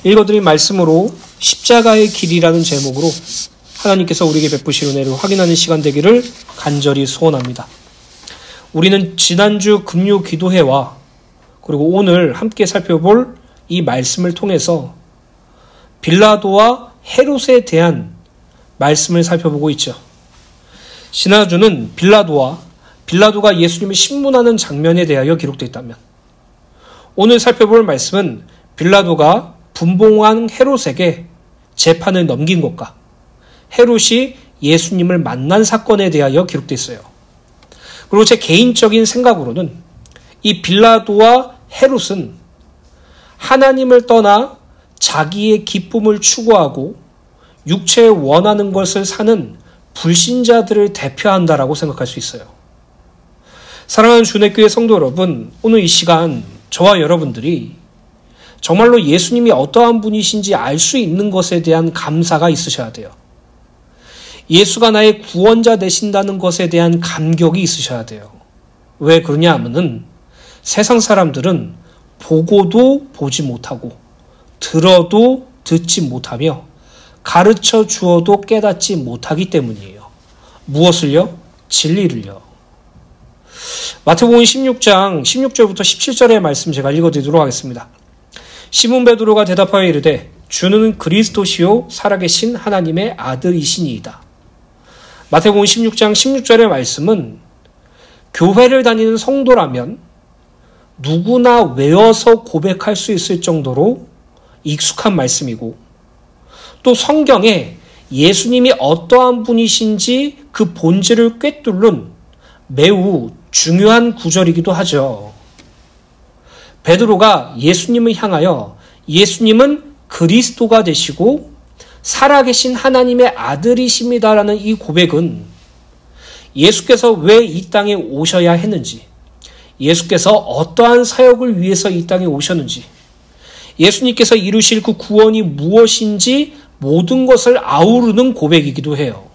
읽어드린 말씀으로 십자가의 길이라는 제목으로 하나님께서 우리에게 베푸실 은혜를 확인하는 시간 되기를 간절히 소원합니다. 우리는 지난주 금요 기도회와 그리고 오늘 함께 살펴볼 이 말씀을 통해서 빌라도와 헤롯에 대한 말씀을 살펴보고 있죠. 지난주는 빌라도가 예수님을 신문하는 장면에 대하여 기록되어 있다면, 오늘 살펴볼 말씀은 빌라도가 분봉한 헤롯에게 재판을 넘긴 것과 헤롯이 예수님을 만난 사건에 대하여 기록되어 있어요. 그리고 제 개인적인 생각으로는 이 빌라도와 헤롯은 하나님을 떠나 자기의 기쁨을 추구하고 육체에 원하는 것을 사는 불신자들을 대표한다라고 생각할 수 있어요. 사랑하는 주내교회 성도 여러분, 오늘 이 시간 저와 여러분들이 정말로 예수님이 어떠한 분이신지 알 수 있는 것에 대한 감사가 있으셔야 돼요. 예수가 나의 구원자 되신다는 것에 대한 감격이 있으셔야 돼요. 왜 그러냐 하면은 세상 사람들은 보고도 보지 못하고 들어도 듣지 못하며 가르쳐 주어도 깨닫지 못하기 때문이에요. 무엇을요? 진리를요. 마태복음 16장 16절부터 17절의 말씀 제가 읽어드리도록 하겠습니다. 시몬 베드로가 대답하여 이르되 주는 그리스도시요 살아계신 하나님의 아들이시니이다. 마태복음 16장 16절의 말씀은 교회를 다니는 성도라면 누구나 외워서 고백할 수 있을 정도로 익숙한 말씀이고, 또 성경에 예수님이 어떠한 분이신지 그 본질을 꿰뚫는 매우 중요한 구절이기도 하죠. 베드로가 예수님을 향하여 예수님은 그리스도가 되시고 살아계신 하나님의 아들이십니다라는 이 고백은 예수께서 왜 이 땅에 오셔야 했는지, 예수께서 어떠한 사역을 위해서 이 땅에 오셨는지, 예수님께서 이루실 그 구원이 무엇인지 모든 것을 아우르는 고백이기도 해요.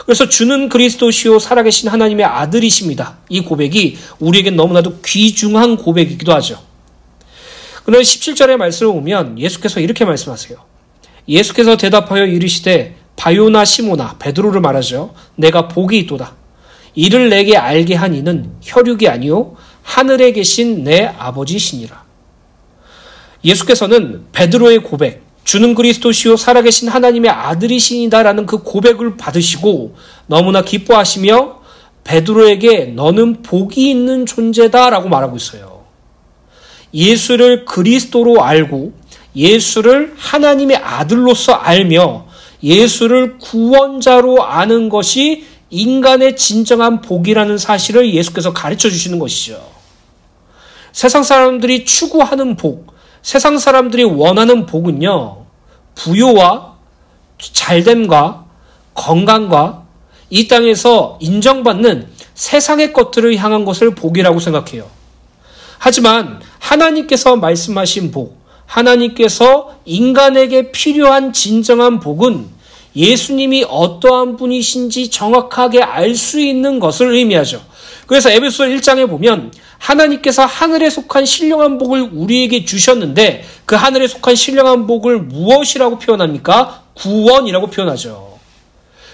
그래서 주는 그리스도시요 살아계신 하나님의 아들이십니다. 이 고백이 우리에겐 너무나도 귀중한 고백이기도 하죠. 그런데 17절의 말씀을 보면 예수께서 이렇게 말씀하세요. 예수께서 대답하여 이르시되 바요나 시모나, 베드로를 말하죠. 내가 복이 있도다. 이를 내게 알게 한 이는 혈육이 아니요 하늘에 계신 내 아버지시니라. 예수께서는 베드로의 고백, 주는 그리스도시요 살아계신 하나님의 아들이시니다라는 그 고백을 받으시고 너무나 기뻐하시며 베드로에게 너는 복이 있는 존재다라고 말하고 있어요. 예수를 그리스도로 알고 예수를 하나님의 아들로서 알며 예수를 구원자로 아는 것이 인간의 진정한 복이라는 사실을 예수께서 가르쳐 주시는 것이죠. 세상 사람들이 추구하는 복, 세상 사람들이 원하는 복은요, 부요와 잘됨과 건강과 이 땅에서 인정받는 세상의 것들을 향한 것을 복이라고 생각해요. 하지만 하나님께서 말씀하신 복, 하나님께서 인간에게 필요한 진정한 복은 예수님이 어떠한 분이신지 정확하게 알 수 있는 것을 의미하죠. 그래서 에베소 1장에 보면 하나님께서 하늘에 속한 신령한 복을 우리에게 주셨는데 그 하늘에 속한 신령한 복을 무엇이라고 표현합니까? 구원이라고 표현하죠.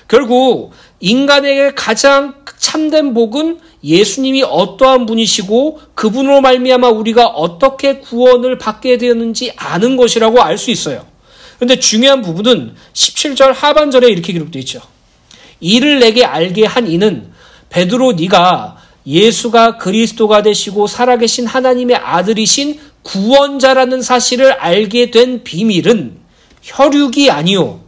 결국 인간에게 가장 참된 복은 예수님이 어떠한 분이시고 그분으로 말미암아 우리가 어떻게 구원을 받게 되었는지 아는 것이라고 알 수 있어요. 그런데 중요한 부분은 17절 하반절에 이렇게 기록되어 있죠. 이를 내게 알게 한 이는 베드로 네가 예수가 그리스도가 되시고 살아계신 하나님의 아들이신 구원자라는 사실을 알게 된 비밀은 혈육이 아니요.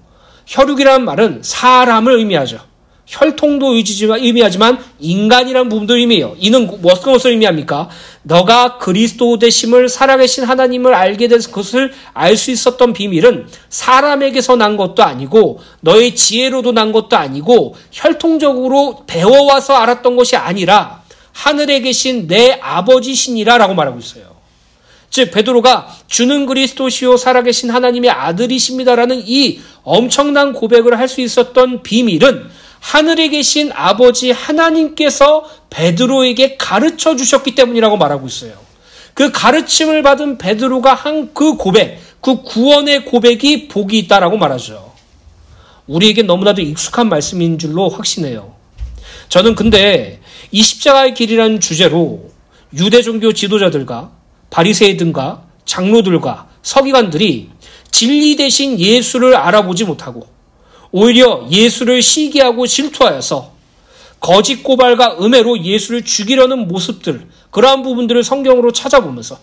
혈육이라는 말은 사람을 의미하죠. 혈통도 의미하지만 인간이라는 부분도 의미해요. 이는 무슨 것을 의미합니까? 너가 그리스도 되심을 살아계신 하나님을 알게 된 것을 알 수 있었던 비밀은 사람에게서 난 것도 아니고 너의 지혜로도 난 것도 아니고 혈통적으로 배워와서 알았던 것이 아니라 하늘에 계신 내 아버지시니라 라고 말하고 있어요. 즉 베드로가 주는 그리스도시요 살아계신 하나님의 아들이십니다라는 이 엄청난 고백을 할 수 있었던 비밀은 하늘에 계신 아버지 하나님께서 베드로에게 가르쳐 주셨기 때문이라고 말하고 있어요. 그 가르침을 받은 베드로가 한 그 고백, 그 구원의 고백이 복이 있다라고 말하죠. 우리에게 너무나도 익숙한 말씀인 줄로 확신해요. 저는 근데 이 십자가의 길이라는 주제로 유대 종교 지도자들과 바리새인들과 장로들과 서기관들이 진리 대신 예수를 알아보지 못하고 오히려 예수를 시기하고 질투하여서 거짓 고발과 음해로 예수를 죽이려는 모습들, 그러한 부분들을 성경으로 찾아보면서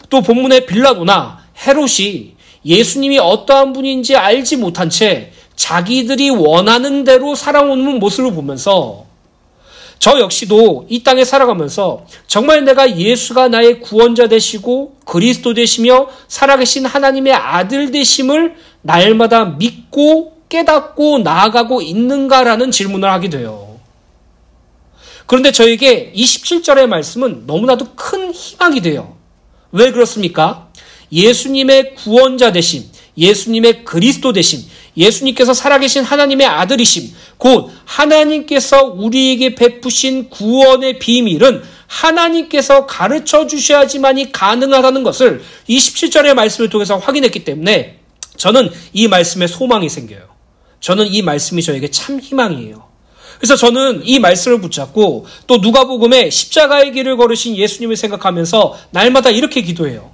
또 본문의 빌라도나 헤롯이 예수님이 어떠한 분인지 알지 못한 채 자기들이 원하는 대로 살아오는 모습을 보면서 저 역시도 이 땅에 살아가면서 정말 내가 예수가 나의 구원자 되시고 그리스도 되시며 살아계신 하나님의 아들 되심을 날마다 믿고 깨닫고 나아가고 있는가라는 질문을 하게 돼요. 그런데 저에게 이 17절의 말씀은 너무나도 큰 희망이 돼요. 왜 그렇습니까? 예수님의 구원자 되심, 예수님의 그리스도 되심, 예수님께서 살아계신 하나님의 아들이심, 곧 하나님께서 우리에게 베푸신 구원의 비밀은 하나님께서 가르쳐 주셔야지만이 가능하다는 것을 이 17절의 말씀을 통해서 확인했기 때문에 저는 이 말씀에 소망이 생겨요. 저는 이 말씀이 저에게 참 희망이에요. 그래서 저는 이 말씀을 붙잡고 또 누가복음에 십자가의 길을 걸으신 예수님을 생각하면서 날마다 이렇게 기도해요.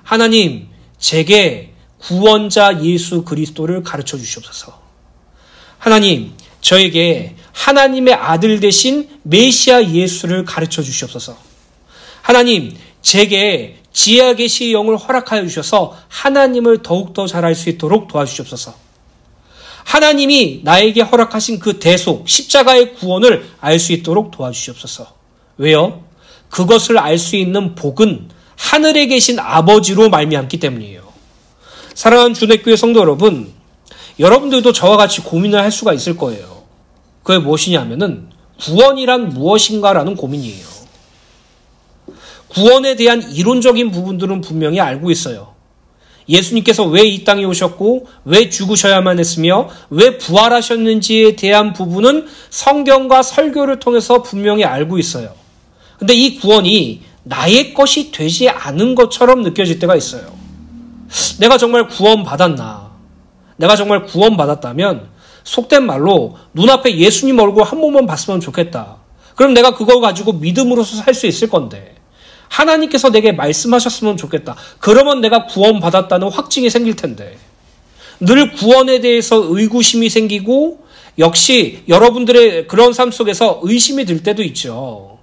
하나님, 제게 구원자 예수 그리스도를 가르쳐 주시옵소서. 하나님, 저에게 하나님의 아들 되신 메시아 예수를 가르쳐 주시옵소서. 하나님, 제게 지혜와 계시의 영을 허락하여 주셔서 하나님을 더욱더 잘할 수 있도록 도와주시옵소서. 하나님이 나에게 허락하신 그 대속, 십자가의 구원을 알 수 있도록 도와주시옵소서. 왜요? 그것을 알 수 있는 복은 하늘에 계신 아버지로 말미암기 때문이에요. 사랑하는 주내교회 성도 여러분, 여러분들도 저와 같이 고민을 할 수가 있을 거예요. 그게 무엇이냐면은 구원이란 무엇인가라는 고민이에요. 구원에 대한 이론적인 부분들은 분명히 알고 있어요. 예수님께서 왜 이 땅에 오셨고 왜 죽으셔야만 했으며 왜 부활하셨는지에 대한 부분은 성경과 설교를 통해서 분명히 알고 있어요. 근데 이 구원이 나의 것이 되지 않은 것처럼 느껴질 때가 있어요. 내가 정말 구원받았나? 내가 정말 구원받았다면 속된 말로 눈앞에 예수님 얼굴 한 번만 봤으면 좋겠다. 그럼 내가 그거 가지고 믿음으로서 살 수 있을 건데 하나님께서 내게 말씀하셨으면 좋겠다. 그러면 내가 구원받았다는 확증이 생길 텐데 늘 구원에 대해서 의구심이 생기고 역시 여러분들의 그런 삶 속에서 의심이 들 때도 있죠.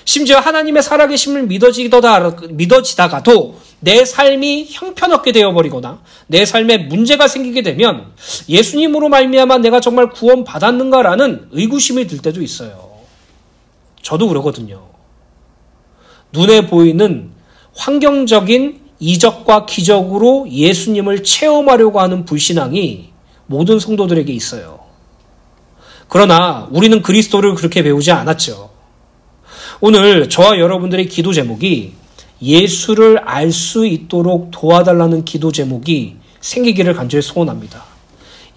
심지어 하나님의 살아계심을 믿어지다가도 내 삶이 형편없게 되어버리거나 내 삶에 문제가 생기게 되면 예수님으로 말미암아 내가 정말 구원받았는가라는 의구심이 들 때도 있어요. 저도 그러거든요. 눈에 보이는 환경적인 이적과 기적으로 예수님을 체험하려고 하는 불신앙이 모든 성도들에게 있어요. 그러나 우리는 그리스도를 그렇게 배우지 않았죠. 오늘 저와 여러분들의 기도 제목이 예수를 알 수 있도록 도와달라는 기도 제목이 생기기를 간절히 소원합니다.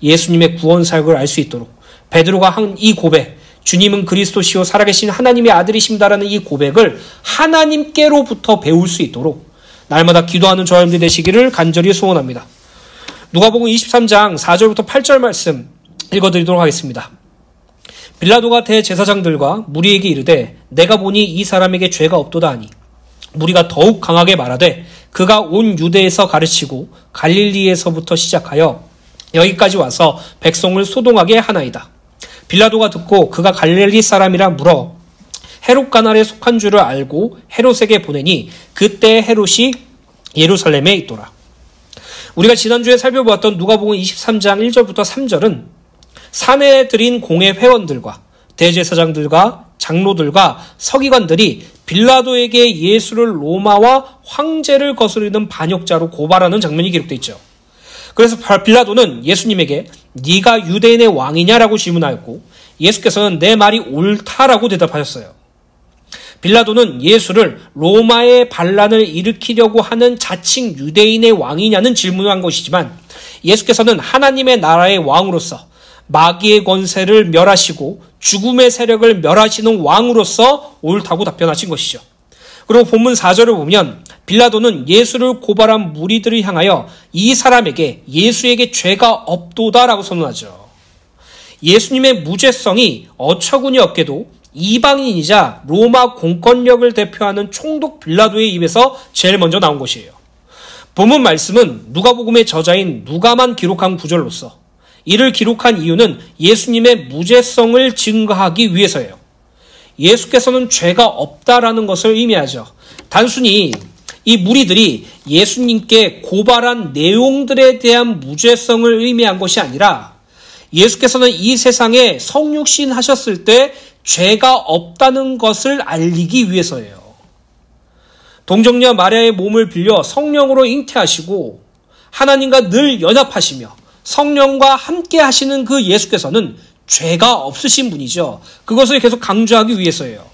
예수님의 구원 사역을 알 수 있도록 베드로가 한 이 고백, 주님은 그리스도시요 살아계신 하나님의 아들이십니다라는 이 고백을 하나님께로부터 배울 수 있도록 날마다 기도하는 저와 여러분들 되시기를 간절히 소원합니다. 누가복음 23장 4절부터 8절 말씀 읽어드리도록 하겠습니다. 빌라도가 대제사장들과 무리에게 이르되 내가 보니 이 사람에게 죄가 없도다 하니 무리가 더욱 강하게 말하되 그가 온 유대에서 가르치고 갈릴리에서부터 시작하여 여기까지 와서 백성을 소동하게 하나이다. 빌라도가 듣고 그가 갈릴리 사람이라 물어 헤롯 가날에 속한 줄을 알고 헤롯에게 보내니 그때 헤롯이 예루살렘에 있더라. 우리가 지난주에 살펴보았던 누가복음 23장 1절부터 3절은 산에 들인 공회 회원들과 대제사장들과 장로들과 서기관들이 빌라도에게 예수를 로마와 황제를 거스르는 반역자로 고발하는 장면이 기록되어 있죠. 그래서 빌라도는 예수님에게 네가 유대인의 왕이냐라고 질문하였고 예수께서는 내 말이 옳다라고 대답하셨어요. 빌라도는 예수를 로마의 반란을 일으키려고 하는 자칭 유대인의 왕이냐는 질문을 한 것이지만 예수께서는 하나님의 나라의 왕으로서 마귀의 권세를 멸하시고 죽음의 세력을 멸하시는 왕으로서 옳다고 답변하신 것이죠. 그리고 본문 4절을 보면 빌라도는 예수를 고발한 무리들을 향하여 이 사람에게 예수에게 죄가 없도다라고 선언하죠. 예수님의 무죄성이 어처구니 없게도 이방인이자 로마 공권력을 대표하는 총독 빌라도의 입에서 제일 먼저 나온 것이에요. 본문 말씀은 누가복음의 저자인 누가만 기록한 구절로서 이를 기록한 이유는 예수님의 무죄성을 증거하기 위해서예요. 예수께서는 죄가 없다라는 것을 의미하죠. 단순히 이 무리들이 예수님께 고발한 내용들에 대한 무죄성을 의미한 것이 아니라 예수께서는 이 세상에 성육신 하셨을 때 죄가 없다는 것을 알리기 위해서예요. 동정녀 마리아의 몸을 빌려 성령으로 잉태하시고 하나님과 늘 연합하시며 성령과 함께 하시는 그 예수께서는 죄가 없으신 분이죠. 그것을 계속 강조하기 위해서예요.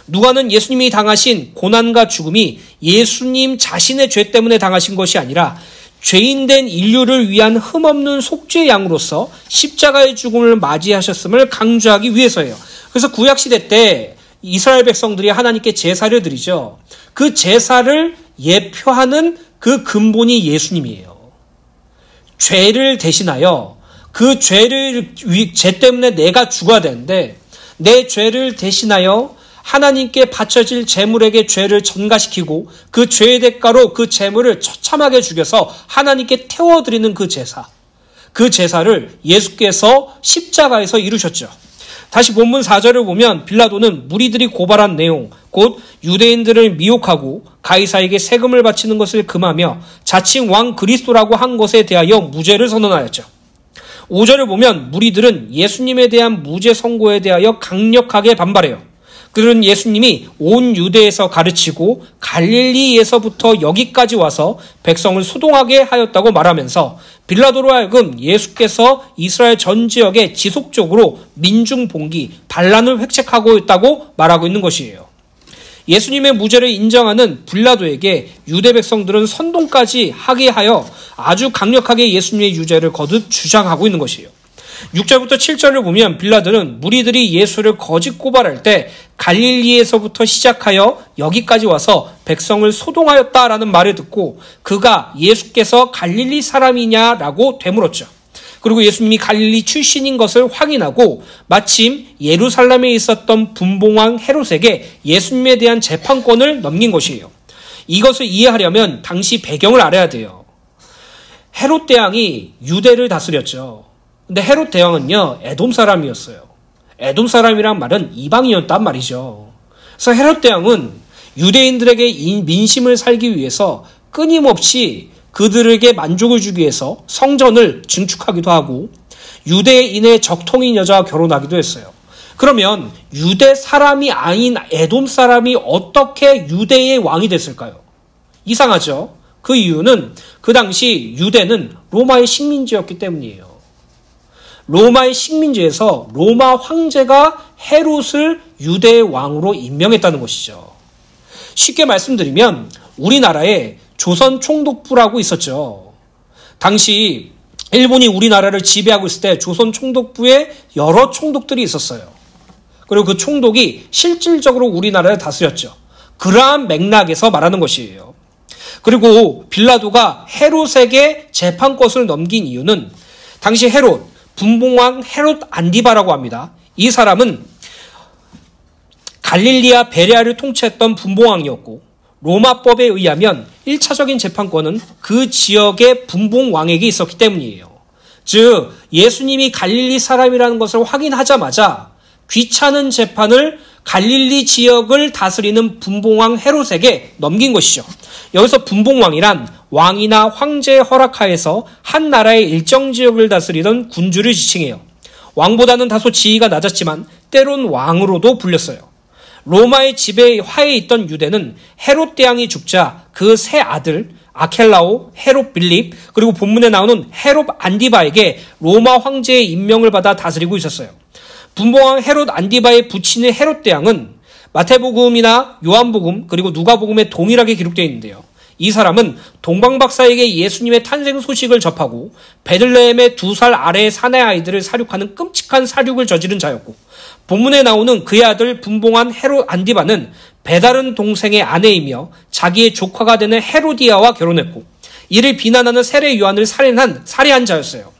누가는 예수님이 당하신 고난과 죽음이 예수님 자신의 죄 때문에 당하신 것이 아니라 죄인된 인류를 위한 흠없는 속죄의 양으로서 십자가의 죽음을 맞이하셨음을 강조하기 위해서예요. 그래서 구약시대 때 이스라엘 백성들이 하나님께 제사를 드리죠. 그 제사를 예표하는 그 근본이 예수님이에요. 죄를 대신하여 그 죄 때문에 내가 죽어야 되는데 내 죄를 대신하여 하나님께 바쳐질 제물에게 죄를 전가시키고 그 죄의 대가로 그 제물을 처참하게 죽여서 하나님께 태워드리는 그 제사를 예수께서 십자가에서 이루셨죠. 다시 본문 4절을 보면 빌라도는 무리들이 고발한 내용, 곧 유대인들을 미혹하고 가이사에게 세금을 바치는 것을 금하며 자칭 왕 그리스도라고 한 것에 대하여 무죄를 선언하였죠. 5절을 보면 무리들은 예수님에 대한 무죄 선고에 대하여 강력하게 반발해요. 그들은 예수님이 온 유대에서 가르치고 갈릴리에서부터 여기까지 와서 백성을 소동하게 하였다고 말하면서 빌라도로 하여금 예수께서 이스라엘 전 지역에 지속적으로 민중 봉기, 반란을 획책하고 있다고 말하고 있는 것이에요. 예수님의 무죄를 인정하는 빌라도에게 유대 백성들은 선동까지 하게 하여 아주 강력하게 예수님의 유죄를 거듭 주장하고 있는 것이에요. 6절부터 7절을 보면 빌라도는 무리들이 예수를 거짓 고발할 때 갈릴리에서부터 시작하여 여기까지 와서 백성을 소동하였다라는 말을 듣고 그가 예수께서 갈릴리 사람이냐라고 되물었죠. 그리고 예수님이 갈릴리 출신인 것을 확인하고 마침 예루살렘에 있었던 분봉왕 헤롯에게 예수님에 대한 재판권을 넘긴 것이에요. 이것을 이해하려면 당시 배경을 알아야 돼요. 헤롯 대왕이 유대를 다스렸죠. 근데 헤롯 대왕은요, 에돔 사람이었어요. 에돔 사람이란 말은 이방인이었단 말이죠. 그래서 헤롯 대왕은 유대인들에게 민심을 살기 위해서 끊임없이 그들에게 만족을 주기 위해서 성전을 증축하기도 하고 유대인의 적통인 여자와 결혼하기도 했어요. 그러면 유대 사람이 아닌 에돔 사람이 어떻게 유대의 왕이 됐을까요? 이상하죠? 그 이유는 그 당시 유대는 로마의 식민지였기 때문이에요. 로마의 식민지에서 로마 황제가 헤롯을 유대의 왕으로 임명했다는 것이죠. 쉽게 말씀드리면 우리나라에 조선 총독부라고 있었죠. 당시 일본이 우리나라를 지배하고 있을 때 조선 총독부에 여러 총독들이 있었어요. 그리고 그 총독이 실질적으로 우리나라를 다스렸죠. 그러한 맥락에서 말하는 것이에요. 그리고 빌라도가 헤롯에게 재판권을 넘긴 이유는 당시 헤롯, 분봉왕 헤롯 안디바라고 합니다. 이 사람은 갈릴리아 베레아를 통치했던 분봉왕이었고 로마법에 의하면 1차적인 재판권은 그 지역의 분봉왕에게 있었기 때문이에요. 즉 예수님이 갈릴리 사람이라는 것을 확인하자마자 귀찮은 재판을 갈릴리 지역을 다스리는 분봉왕 헤롯에게 넘긴 것이죠. 여기서 분봉왕이란 왕이나 황제의 허락하에서 한 나라의 일정 지역을 다스리던 군주를 지칭해요. 왕보다는 다소 지위가 낮았지만 때론 왕으로도 불렸어요. 로마의 지배 하에 있던 유대는 헤롯 대왕이 죽자 그 세 아들 아켈라오, 헤롯 빌립, 그리고 본문에 나오는 헤롯 안디바에게 로마 황제의 임명을 받아 다스리고 있었어요. 분봉왕 헤롯 안디바의 부친의 헤롯 대왕은 마태복음이나 요한복음 그리고 누가복음에 동일하게 기록되어 있는데요. 이 사람은 동방박사에게 예수님의 탄생 소식을 접하고 베들레헴의 2살 아래의 사내 아이들을 사륙하는 끔찍한 사륙을 저지른 자였고, 본문에 나오는 그의 아들 분봉한 헤롯 안디바는 배다른 동생의 아내이며 자기의 조카가 되는 헤로디아와 결혼했고, 이를 비난하는 세례 요한을 살해한 자였어요.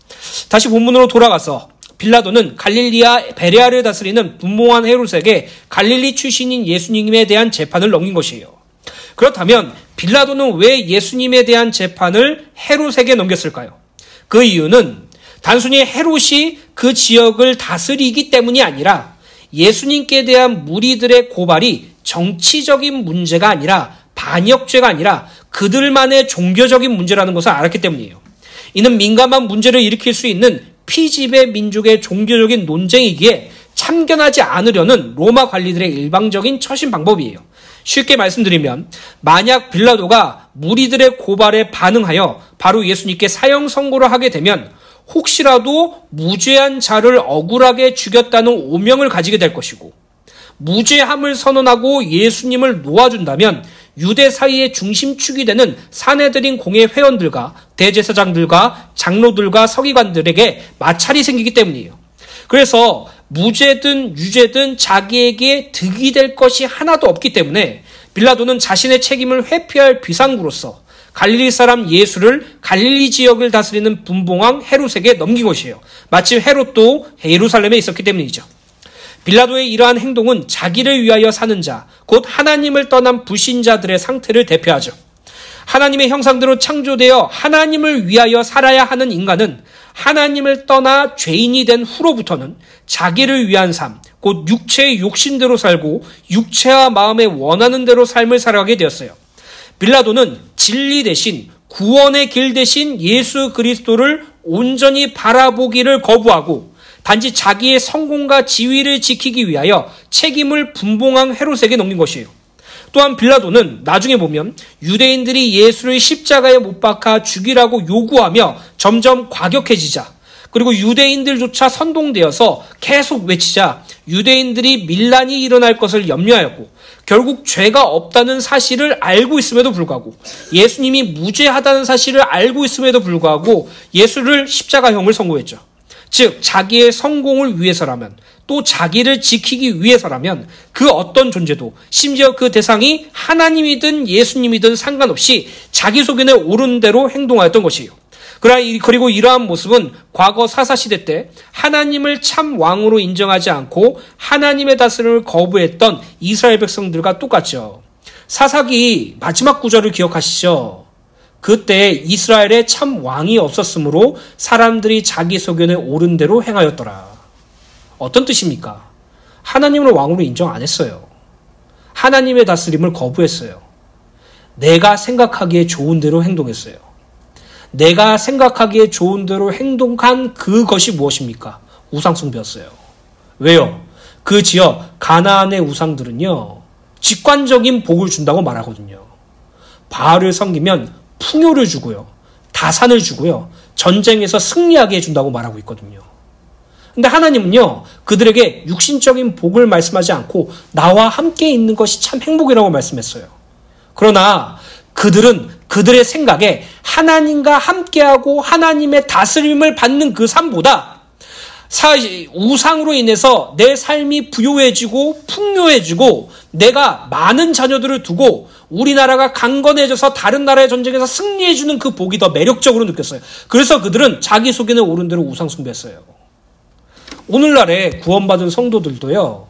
다시 본문으로 돌아가서 빌라도는 갈릴리와 베레아를 다스리는 분봉한 헤롯에게 갈릴리 출신인 예수님에 대한 재판을 넘긴 것이에요. 그렇다면 빌라도는 왜 예수님에 대한 재판을 헤롯에게 넘겼을까요? 그 이유는 단순히 헤롯이 그 지역을 다스리기 때문이 아니라 예수님께 대한 무리들의 고발이 정치적인 문제가 아니라 반역죄가 아니라 그들만의 종교적인 문제라는 것을 알았기 때문이에요. 이는 민감한 문제를 일으킬 수 있는 피지배 민족의 종교적인 논쟁이기에 참견하지 않으려는 로마 관리들의 일방적인 처신 방법이에요. 쉽게 말씀드리면 만약 빌라도가 무리들의 고발에 반응하여 바로 예수님께 사형 선고를 하게 되면 혹시라도 무죄한 자를 억울하게 죽였다는 오명을 가지게 될 것이고, 무죄함을 선언하고 예수님을 놓아준다면 유대 사이의 중심축이 되는 사내들인 공회 회원들과 대제사장들과 장로들과 서기관들에게 마찰이 생기기 때문이에요. 그래서 무죄든 유죄든 자기에게 득이 될 것이 하나도 없기 때문에 빌라도는 자신의 책임을 회피할 비상구로서 갈릴리 사람 예수를 갈릴리 지역을 다스리는 분봉왕 헤롯에게 넘긴 것이에요. 마침 헤롯도 예루살렘에 있었기 때문이죠. 빌라도의 이러한 행동은 자기를 위하여 사는 자, 곧 하나님을 떠난 불신자들의 상태를 대표하죠. 하나님의 형상대로 창조되어 하나님을 위하여 살아야 하는 인간은 하나님을 떠나 죄인이 된 후로부터는 자기를 위한 삶, 곧 육체의 욕심대로 살고 육체와 마음에 원하는 대로 삶을 살아가게 되었어요. 빌라도는 진리 대신 구원의 길 대신 예수 그리스도를 온전히 바라보기를 거부하고 단지 자기의 성공과 지위를 지키기 위하여 책임을 분봉왕 헤롯에게 넘긴 것이에요. 또한 빌라도는 나중에 보면 유대인들이 예수를 십자가에 못 박아 죽이라고 요구하며 점점 과격해지자, 그리고 유대인들조차 선동되어서 계속 외치자 유대인들이 밀란이 일어날 것을 염려하였고, 결국 죄가 없다는 사실을 알고 있음에도 불구하고, 예수님이 무죄하다는 사실을 알고 있음에도 불구하고 예수를 십자가형을 선고했죠. 즉 자기의 성공을 위해서라면, 또 자기를 지키기 위해서라면 그 어떤 존재도, 심지어 그 대상이 하나님이든 예수님이든 상관없이 자기 소견에 오른 대로 행동하였던 것이에요. 그리고 이러한 모습은 과거 사사시대 때 하나님을 참 왕으로 인정하지 않고 하나님의 다스림을 거부했던 이스라엘 백성들과 똑같죠. 사사기 마지막 구절을 기억하시죠? 그때 이스라엘에 참 왕이 없었으므로 사람들이 자기 소견에 옳은 대로 행하였더라. 어떤 뜻입니까? 하나님을 왕으로 인정 안 했어요. 하나님의 다스림을 거부했어요. 내가 생각하기에 좋은 대로 행동했어요. 내가 생각하기에 좋은 대로 행동한 그것이 무엇입니까? 우상숭배였어요. 왜요? 그 지역 가나안의 우상들은요, 직관적인 복을 준다고 말하거든요. 바알을 섬기면 풍요를 주고요, 다산을 주고요, 전쟁에서 승리하게 해준다고 말하고 있거든요. 근데 하나님은요, 그들에게 육신적인 복을 말씀하지 않고 나와 함께 있는 것이 참 행복이라고 말씀했어요. 그러나 그들은 그들의 생각에 하나님과 함께하고 하나님의 다스림을 받는 그 삶보다 우상으로 인해서 내 삶이 부요해지고 풍요해지고 내가 많은 자녀들을 두고 우리나라가 강건해져서 다른 나라의 전쟁에서 승리해주는 그 복이 더 매력적으로 느꼈어요. 그래서 그들은 자기 속에는 옳은 대로 우상 숭배했어요. 오늘날의 구원받은 성도들도요,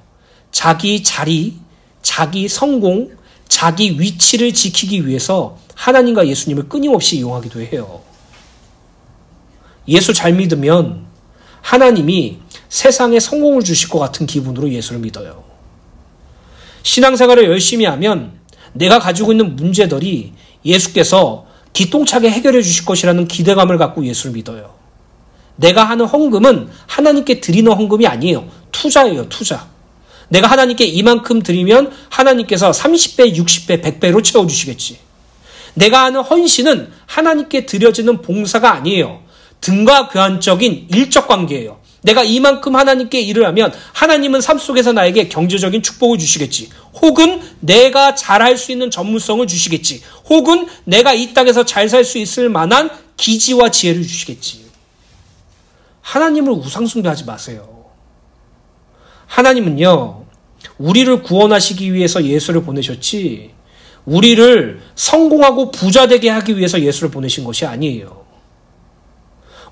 자기 자리, 자기 성공, 자기 위치를 지키기 위해서 하나님과 예수님을 끊임없이 이용하기도 해요. 예수 잘 믿으면 하나님이 세상에 성공을 주실 것 같은 기분으로 예수를 믿어요. 신앙생활을 열심히 하면 내가 가지고 있는 문제들이 예수께서 기똥차게 해결해 주실 것이라는 기대감을 갖고 예수를 믿어요. 내가 하는 헌금은 하나님께 드리는 헌금이 아니에요. 투자예요, 투자. 내가 하나님께 이만큼 드리면 하나님께서 30배, 60배, 100배로 채워주시겠지. 내가 하는 헌신은 하나님께 드려지는 봉사가 아니에요. 등과 교환적인 일적 관계예요. 내가 이만큼 하나님께 일을 하면 하나님은 삶 속에서 나에게 경제적인 축복을 주시겠지. 혹은 내가 잘할 수 있는 전문성을 주시겠지. 혹은 내가 이 땅에서 잘 살 수 있을 만한 기지와 지혜를 주시겠지. 하나님을 우상숭배하지 마세요. 하나님은요, 우리를 구원하시기 위해서 예수를 보내셨지, 우리를 성공하고 부자되게 하기 위해서 예수를 보내신 것이 아니에요.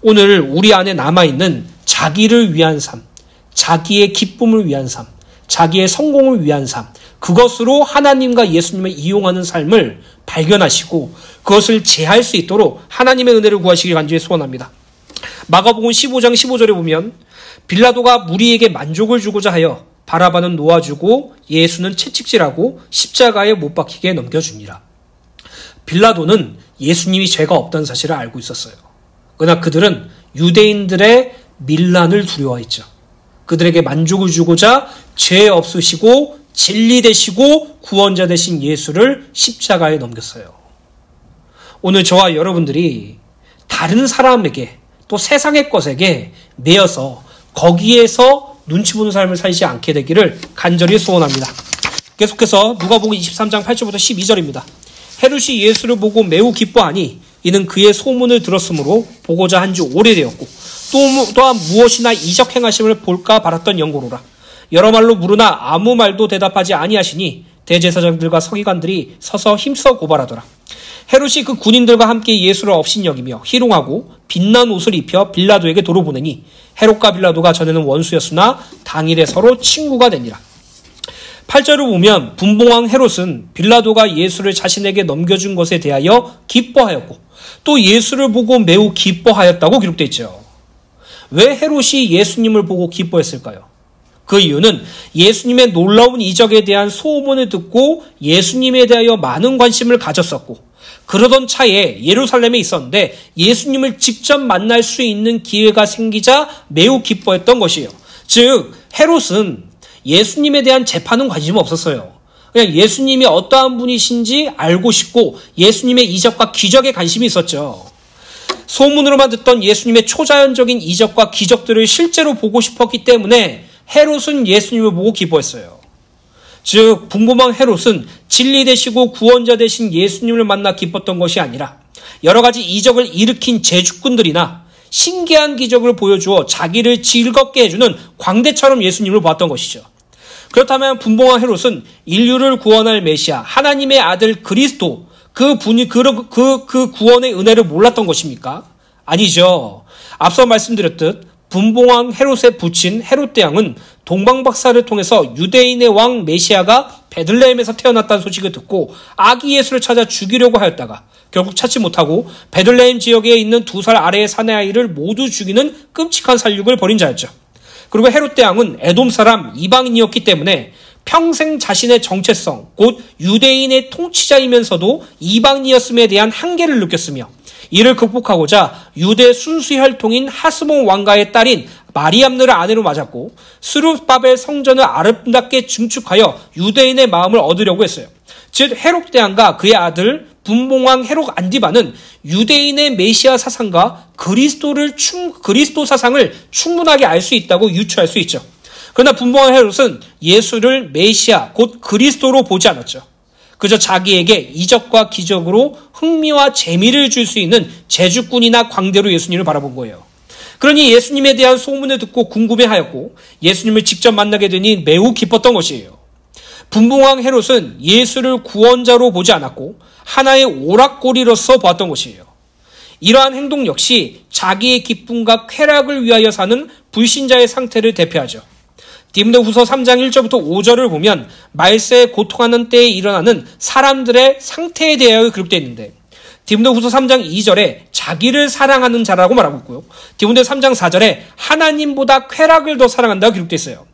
오늘 우리 안에 남아있는 자기를 위한 삶, 자기의 기쁨을 위한 삶, 자기의 성공을 위한 삶, 그것으로 하나님과 예수님을 이용하는 삶을 발견하시고 그것을 제할 수 있도록 하나님의 은혜를 구하시길 간절히 소원합니다. 마가복음 15장 15절에 보면 빌라도가 무리에게 만족을 주고자 하여 바라바는 놓아주고 예수는 채찍질하고 십자가에 못 박히게 넘겨주니라. 빌라도는 예수님이 죄가 없다는 사실을 알고 있었어요. 그러나 그들은 유대인들의 밀란을 두려워했죠. 그들에게 만족을 주고자 죄 없으시고 진리 되시고 구원자 되신 예수를 십자가에 넘겼어요. 오늘 저와 여러분들이 다른 사람에게 또 세상의 것에게 매여서 거기에서 눈치 보는 삶을 살지 않게 되기를 간절히 소원합니다. 계속해서 누가복음 23장 8절부터 12절입니다. 헤롯이 예수를 보고 매우 기뻐하니 이는 그의 소문을 들었으므로 보고자 한 지 오래되었고 또한 무엇이나 이적 행하심을 볼까 바랐던 영고로라. 여러 말로 물으나 아무 말도 대답하지 아니하시니 대제사장들과 서기관들이 서서 힘써 고발하더라. 헤롯이 그 군인들과 함께 예수를 업신여기며 희롱하고 빛난 옷을 입혀 빌라도에게 도로 보내니 헤롯과 빌라도가 전에는 원수였으나 당일에 서로 친구가 되니라. 8절을 보면 분봉왕 헤롯은 빌라도가 예수를 자신에게 넘겨준 것에 대하여 기뻐하였고 또 예수를 보고 매우 기뻐하였다고 기록되어 있죠. 왜 헤롯이 예수님을 보고 기뻐했을까요? 그 이유는 예수님의 놀라운 이적에 대한 소문을 듣고 예수님에 대하여 많은 관심을 가졌었고 그러던 차에 예루살렘에 있었는데 예수님을 직접 만날 수 있는 기회가 생기자 매우 기뻐했던 것이에요. 즉 헤롯은 예수님에 대한 재판은 관심 없었어요. 그냥 예수님이 어떠한 분이신지 알고 싶고 예수님의 이적과 기적에 관심이 있었죠. 소문으로만 듣던 예수님의 초자연적인 이적과 기적들을 실제로 보고 싶었기 때문에 헤롯은 예수님을 보고 기뻐했어요. 즉 분봉왕 헤롯은 진리 되시고 구원자 되신 예수님을 만나 기뻤던 것이 아니라 여러 가지 이적을 일으킨 제주꾼들이나 신기한 기적을 보여주어 자기를 즐겁게 해주는 광대처럼 예수님을 보았던 것이죠. 그렇다면 분봉왕 헤롯은 인류를 구원할 메시아 하나님의 아들 그리스도 그 구원의 은혜를 몰랐던 것입니까? 아니죠. 앞서 말씀드렸듯 분봉왕 헤롯의 부친 헤롯 대왕은 동방박사를 통해서 유대인의 왕 메시아가 베들레헴에서 태어났다는 소식을 듣고 아기 예수를 찾아 죽이려고 하였다가 결국 찾지 못하고 베들레헴 지역에 있는 2살 아래의 사내 아이를 모두 죽이는 끔찍한 살육을 벌인 자였죠. 그리고 헤롯 대왕은 에돔 사람 이방인이었기 때문에 평생 자신의 정체성, 곧 유대인의 통치자이면서도 이방인이었음에 대한 한계를 느꼈으며 이를 극복하고자 유대 순수 혈통인 하스몬 왕가의 딸인 마리암느를 아내로 맞았고 스룹바벨 성전을 아름답게 증축하여 유대인의 마음을 얻으려고 했어요. 즉 헤롯 대왕과 그의 아들 분봉왕 헤롯 안디바는 유대인의 메시아 사상과 그리스도 사상을 충분하게 알 수 있다고 유추할 수 있죠. 그러나 분봉왕 헤롯은 예수를 메시아 곧 그리스도로 보지 않았죠. 그저 자기에게 이적과 기적으로 흥미와 재미를 줄 수 있는 제주꾼이나 광대로 예수님을 바라본 거예요. 그러니 예수님에 대한 소문을 듣고 궁금해하였고 예수님을 직접 만나게 되니 매우 기뻤던 것이에요. 분봉왕 헤롯은 예수를 구원자로 보지 않았고 하나의 오락고리로서 보았던 것이에요. 이러한 행동 역시 자기의 기쁨과 쾌락을 위하여 사는 불신자의 상태를 대표하죠. 디모데후서 3장 1절부터 5절을 보면 말세에 고통하는 때에 일어나는 사람들의 상태에 대하여 기록되어 있는데 디모데후서 3장 2절에 자기를 사랑하는 자라고 말하고 있고요. 디모데 3장 4절에 하나님보다 쾌락을 더 사랑한다고 기록되어 있어요.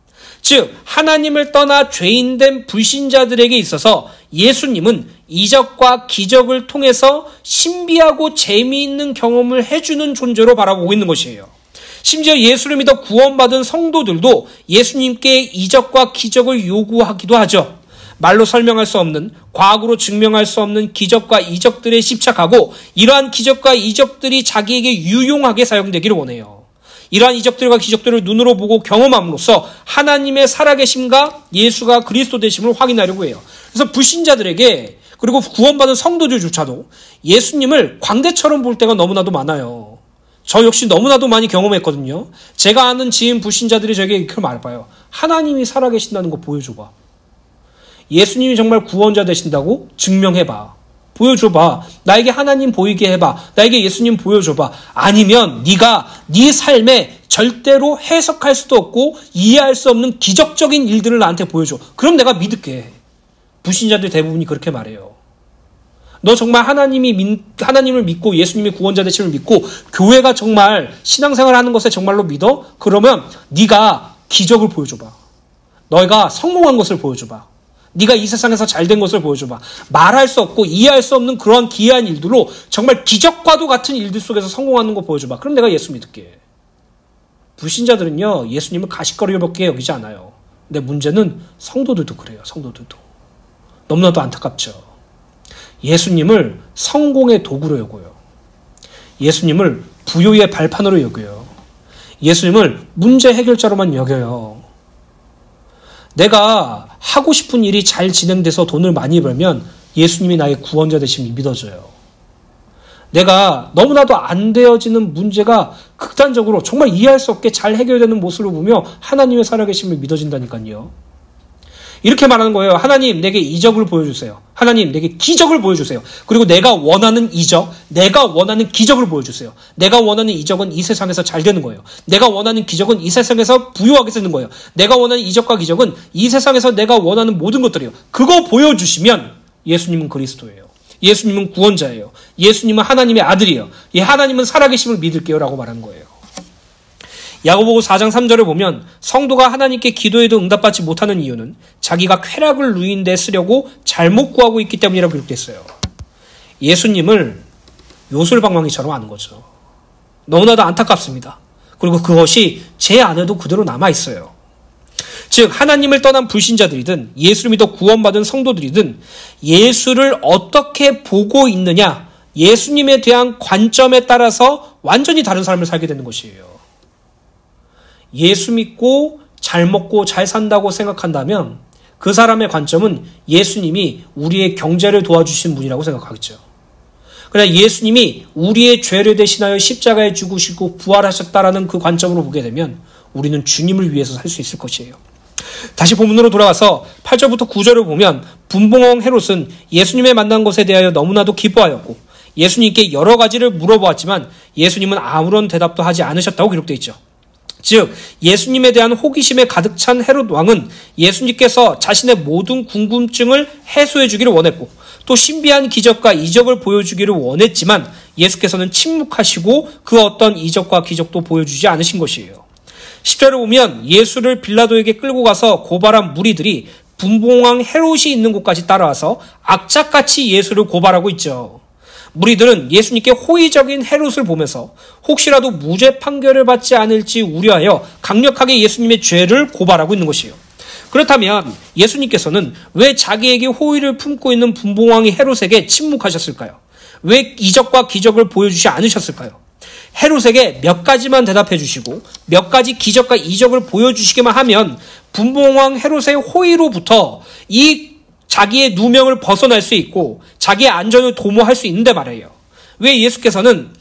즉 하나님을 떠나 죄인된 불신자들에게 있어서 예수님은 이적과 기적을 통해서 신비하고 재미있는 경험을 해주는 존재로 바라보고 있는 것이에요. 심지어 예수를 믿어 구원받은 성도들도 예수님께 이적과 기적을 요구하기도 하죠. 말로 설명할 수 없는, 과학으로 증명할 수 없는 기적과 이적들에 집착하고 이러한 기적과 이적들이 자기에게 유용하게 사용되기를 원해요. 이러한 이적들과 기적들을 눈으로 보고 경험함으로써 하나님의 살아계심과 예수가 그리스도 되심을 확인하려고 해요. 그래서 불신자들에게 그리고 구원받은 성도들조차도 예수님을 광대처럼 볼 때가 너무나도 많아요. 저 역시 너무나도 많이 경험했거든요. 제가 아는 지인 불신자들이 저에게 이렇게 말해봐요. 하나님이 살아계신다는 거 보여줘봐. 예수님이 정말 구원자 되신다고 증명해봐. 보여줘봐. 나에게 하나님 보이게 해봐. 나에게 예수님 보여줘봐. 아니면 네가 네 삶에 절대로 해석할 수도 없고 이해할 수 없는 기적적인 일들을 나한테 보여줘. 그럼 내가 믿을게. 불신자들 대부분이 그렇게 말해요. 너 정말 하나님을 믿고 예수님이 구원자 되심을 믿고 교회가 정말 신앙생활 하는 것에 정말로 믿어? 그러면 네가 기적을 보여줘봐. 너희가 성공한 것을 보여줘봐. 네가 이 세상에서 잘된 것을 보여줘봐. 말할 수 없고 이해할 수 없는 그런 기이한 일들로 정말 기적과도 같은 일들 속에서 성공하는 거 보여줘봐. 그럼 내가 예수 믿을게. 불신자들은요, 예수님을 가시거리밖에 여기지 않아요. 근데 문제는 성도들도 그래요. 성도들도. 너무나도 안타깝죠. 예수님을 성공의 도구로 여겨요. 예수님을 부요의 발판으로 여겨요. 예수님을 문제 해결자로만 여겨요. 내가 하고 싶은 일이 잘 진행돼서 돈을 많이 벌면 예수님이 나의 구원자 되심이 믿어져요. 내가 너무나도 안 되어지는 문제가 극단적으로 정말 이해할 수 없게 잘 해결되는 모습을 보며 하나님의 살아계심을 믿어진다니까요. 이렇게 말하는 거예요. 하나님, 내게 이적을 보여주세요. 하나님, 내게 기적을 보여주세요. 그리고 내가 원하는 이적, 내가 원하는 기적을 보여주세요. 내가 원하는 이적은 이 세상에서 잘 되는 거예요. 내가 원하는 기적은 이 세상에서 부유하게 되는 거예요. 내가 원하는 이적과 기적은 이 세상에서 내가 원하는 모든 것들이에요. 그거 보여주시면 예수님은 그리스도예요. 예수님은 구원자예요. 예수님은 하나님의 아들이에요. 이 하나님은 살아계심을 믿을게요. 라고 말하는 거예요. 야고보서 4장 3절을 보면 성도가 하나님께 기도해도 응답받지 못하는 이유는 자기가 쾌락을 누린 데 쓰려고 잘못 구하고 있기 때문이라고 기록됐어요. 예수님을 요술방망이처럼 아는 거죠. 너무나도 안타깝습니다. 그리고 그것이 제 안에도 그대로 남아있어요. 즉 하나님을 떠난 불신자들이든 예수를 믿어 구원받은 성도들이든 예수를 어떻게 보고 있느냐, 예수님에 대한 관점에 따라서 완전히 다른 삶을 살게 되는 것이에요. 예수 믿고 잘 먹고 잘 산다고 생각한다면 그 사람의 관점은 예수님이 우리의 경제를 도와주신 분이라고 생각하겠죠. 그러나 예수님이 우리의 죄를 대신하여 십자가에 죽으시고 부활하셨다라는 그 관점으로 보게 되면 우리는 주님을 위해서 살 수 있을 것이에요. 다시 본문으로 돌아가서 8절부터 9절을 보면 분봉왕 헤롯은 예수님의 만난 것에 대하여 너무나도 기뻐하였고 예수님께 여러 가지를 물어보았지만 예수님은 아무런 대답도 하지 않으셨다고 기록되어 있죠. 즉 예수님에 대한 호기심에 가득 찬 헤롯 왕은 예수님께서 자신의 모든 궁금증을 해소해 주기를 원했고 또 신비한 기적과 이적을 보여주기를 원했지만 예수께서는 침묵하시고 그 어떤 이적과 기적도 보여주지 않으신 것이에요. 10절을 보면 예수를 빌라도에게 끌고 가서 고발한 무리들이 분봉왕 헤롯이 있는 곳까지 따라와서 악착같이 예수를 고발하고 있죠. 무리들은 예수님께 호의적인 헤롯을 보면서 혹시라도 무죄 판결을 받지 않을지 우려하여 강력하게 예수님의 죄를 고발하고 있는 것이에요. 그렇다면 예수님께서는 왜 자기에게 호의를 품고 있는 분봉왕이 헤롯에게 침묵하셨을까요? 왜 이적과 기적을 보여주지 않으셨을까요? 헤롯에게 몇 가지만 대답해 주시고 몇 가지 기적과 이적을 보여주시기만 하면 분봉왕 헤롯의 호의로부터 이 자기의 누명을 벗어날 수 있고 자기의 안전을 도모할 수 있는데 말이에요. 왜 예수께서는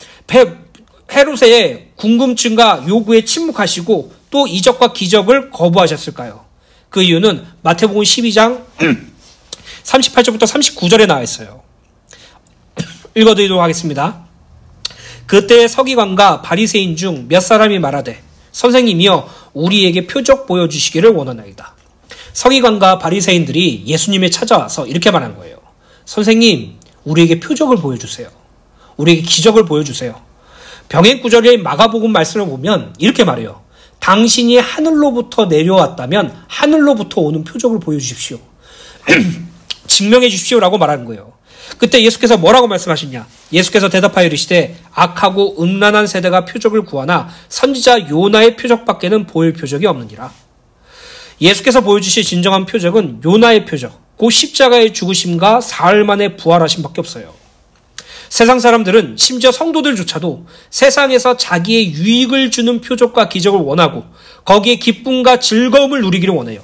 헤롯의 궁금증과 요구에 침묵하시고 또 이적과 기적을 거부하셨을까요? 그 이유는 마태복음 12장 38절부터 39절에 나와 있어요. 읽어드리도록 하겠습니다. 그때 서기관과 바리새인 중 몇 사람이 말하되 선생님이여 우리에게 표적 보여주시기를 원하나이다. 서기관과 바리새인들이 예수님에 찾아와서 이렇게 말한 거예요. 선생님, 우리에게 표적을 보여주세요. 우리에게 기적을 보여주세요. 병행 구절의 마가복음 말씀을 보면 이렇게 말해요. 당신이 하늘로부터 내려왔다면 하늘로부터 오는 표적을 보여주십시오. 증명해 주십시오라고 말하는 거예요. 그때 예수께서 뭐라고 말씀하시냐? 예수께서 대답하여 이르시되 악하고 음란한 세대가 표적을 구하나 선지자 요나의 표적밖에는 보일 표적이 없느니라. 예수께서 보여주실 진정한 표적은 요나의 표적, 곧 십자가의 죽으심과 사흘 만에 부활하심밖에 없어요. 세상 사람들은 심지어 성도들조차도 세상에서 자기의 유익을 주는 표적과 기적을 원하고 거기에 기쁨과 즐거움을 누리기를 원해요.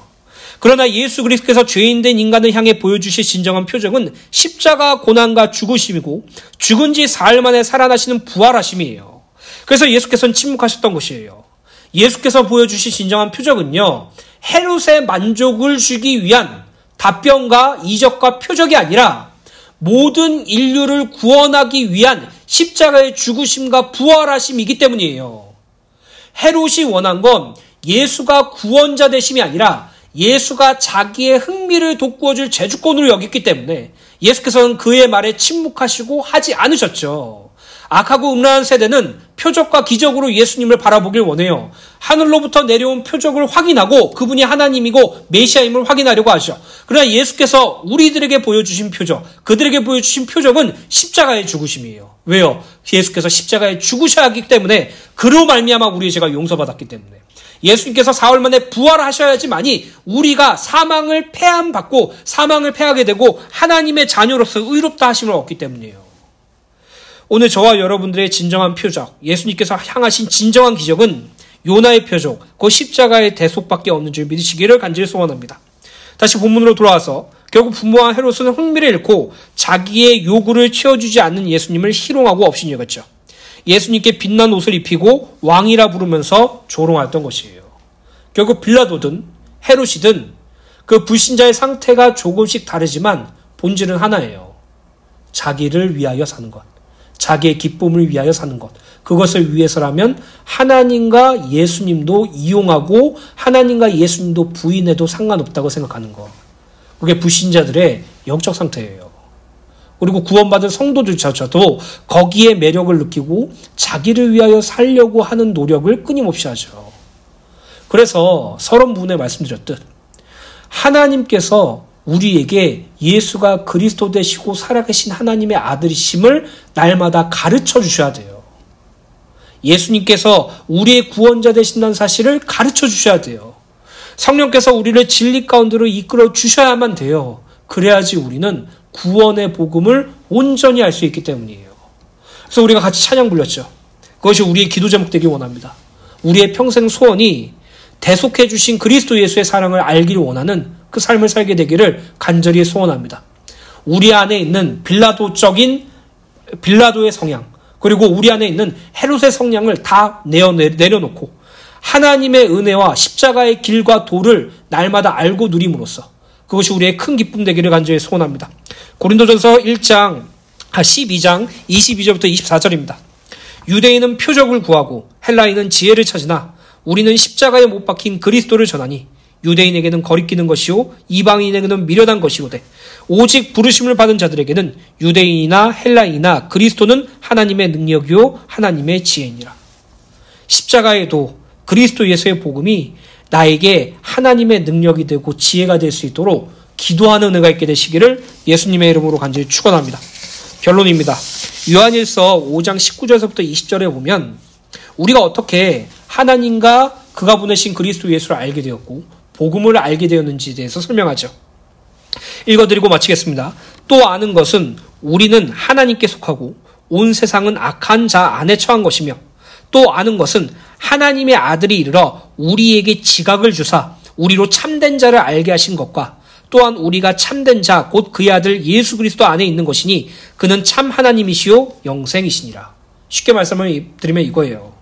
그러나 예수 그리스도께서 죄인된 인간을 향해 보여주실 진정한 표적은 십자가 고난과 죽으심이고 죽은 지 사흘 만에 살아나시는 부활하심이에요. 그래서 예수께서는 침묵하셨던 것이에요. 예수께서 보여주신 진정한 표적은요, 헤롯의 만족을 주기 위한 답변과 이적과 표적이 아니라 모든 인류를 구원하기 위한 십자가의 죽으심과 부활하심이기 때문이에요. 헤롯이 원한 건 예수가 구원자 되심이 아니라 예수가 자기의 흥미를 돋구어줄 제주권으로 여겼기 때문에 예수께서는 그의 말에 침묵하시고 하지 않으셨죠. 악하고 음란한 세대는 표적과 기적으로 예수님을 바라보길 원해요. 하늘로부터 내려온 표적을 확인하고 그분이 하나님이고 메시아임을 확인하려고 하죠. 그러나 예수께서 우리들에게 보여주신 표적, 그들에게 보여주신 표적은 십자가의 죽으심이에요. 왜요? 예수께서 십자가에 죽으셔야 하기 때문에, 그로 말미암아 우리의 죄가 용서받았기 때문에. 예수님께서 사흘 만에 부활하셔야지만이 우리가 사망을 패함받고 사망을 패하게 되고 하나님의 자녀로서 의롭다 하심을 얻기 때문이에요. 오늘 저와 여러분들의 진정한 표적, 예수님께서 향하신 진정한 기적은 요나의 표적, 그 십자가의 대속밖에 없는 줄 믿으시기를 간절히 소원합니다. 다시 본문으로 돌아와서 결국 분모한 헤롯은 흥미를 잃고 자기의 요구를 채워주지 않는 예수님을 희롱하고 없이 여겼죠. 예수님께 빛난 옷을 입히고 왕이라 부르면서 조롱하였던 것이에요. 결국 빌라도든 헤롯이든 그 불신자의 상태가 조금씩 다르지만 본질은 하나예요. 자기를 위하여 사는 것, 자기의 기쁨을 위하여 사는 것, 그것을 위해서라면 하나님과 예수님도 이용하고 하나님과 예수님도 부인해도 상관없다고 생각하는 것, 그게 불신자들의 영적 상태예요. 그리고 구원받은 성도들조차도 거기에 매력을 느끼고 자기를 위하여 살려고 하는 노력을 끊임없이 하죠. 그래서 서론 부분에 말씀드렸듯 하나님께서 우리에게 예수가 그리스도 되시고 살아계신 하나님의 아들이심을 날마다 가르쳐 주셔야 돼요. 예수님께서 우리의 구원자 되신다는 사실을 가르쳐 주셔야 돼요. 성령께서 우리를 진리 가운데로 이끌어 주셔야만 돼요. 그래야지 우리는 구원의 복음을 온전히 알 수 있기 때문이에요. 그래서 우리가 같이 찬양 불렸죠. 그것이 우리의 기도 제목 되기 원합니다. 우리의 평생 소원이 대속해 주신 그리스도 예수의 사랑을 알기를 원하는 그 삶을 살게 되기를 간절히 소원합니다. 우리 안에 있는 빌라도의 성향, 그리고 우리 안에 있는 헤롯의 성향을 다 내려놓고 하나님의 은혜와 십자가의 길과 도를 날마다 알고 누림으로써 그것이 우리의 큰 기쁨 되기를 간절히 소원합니다. 고린도전서 12장 22절부터 24절입니다. 유대인은 표적을 구하고 헬라인은 지혜를 찾으나 우리는 십자가에 못 박힌 그리스도를 전하니 유대인에게는 거리끼는 것이요 이방인에게는 미련한 것이로되 오직 부르심을 받은 자들에게는 유대인이나 헬라인이나 그리스도는 하나님의 능력이요 하나님의 지혜니라. 십자가에도 그리스도 예수의 복음이 나에게 하나님의 능력이 되고 지혜가 될 수 있도록 기도하는 은혜가 있게 되시기를 예수님의 이름으로 간절히 축원합니다. 결론입니다. 요한일서 5장 19절에서부터 20절에 보면 우리가 어떻게 하나님과 그가 보내신 그리스도 예수를 알게 되었고 복음을 알게 되었는지에 대해서 설명하죠. 읽어드리고 마치겠습니다. 또 아는 것은 우리는 하나님께 속하고 온 세상은 악한 자 안에 처한 것이며 또 아는 것은 하나님의 아들이 이르러 우리에게 지각을 주사 우리로 참된 자를 알게 하신 것과 또한 우리가 참된 자 곧 그의 아들 예수 그리스도 안에 있는 것이니 그는 참 하나님이시요 영생이시니라. 쉽게 말씀을 드리면 이거예요.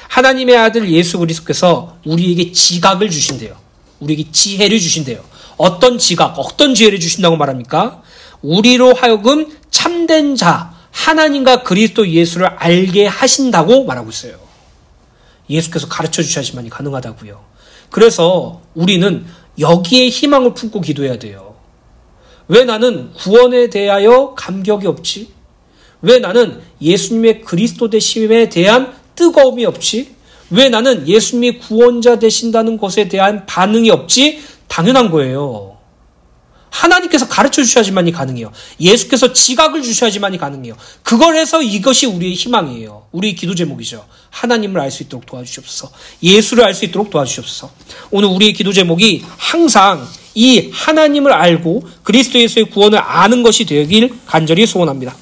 하나님의 아들 예수 그리스도께서 우리에게 지각을 주신대요. 우리에게 지혜를 주신대요. 어떤 지각, 어떤 지혜를 주신다고 말합니까? 우리로 하여금 참된 자, 하나님과 그리스도 예수를 알게 하신다고 말하고 있어요. 예수께서 가르쳐 주셔야지만이 가능하다고요. 그래서 우리는 여기에 희망을 품고 기도해야 돼요. 왜 나는 구원에 대하여 감격이 없지? 왜 나는 예수님의 그리스도 되심에 대한 뜨거움이 없지? 왜 나는 예수님이 구원자 되신다는 것에 대한 반응이 없지? 당연한 거예요. 하나님께서 가르쳐 주셔야지만이 가능해요. 예수께서 지각을 주셔야지만이 가능해요. 그걸 해서 이것이 우리의 희망이에요. 우리의 기도 제목이죠. 하나님을 알 수 있도록 도와주시옵소서. 예수를 알 수 있도록 도와주시옵소서. 오늘 우리의 기도 제목이 항상 이 하나님을 알고 그리스도 예수의 구원을 아는 것이 되길 간절히 소원합니다.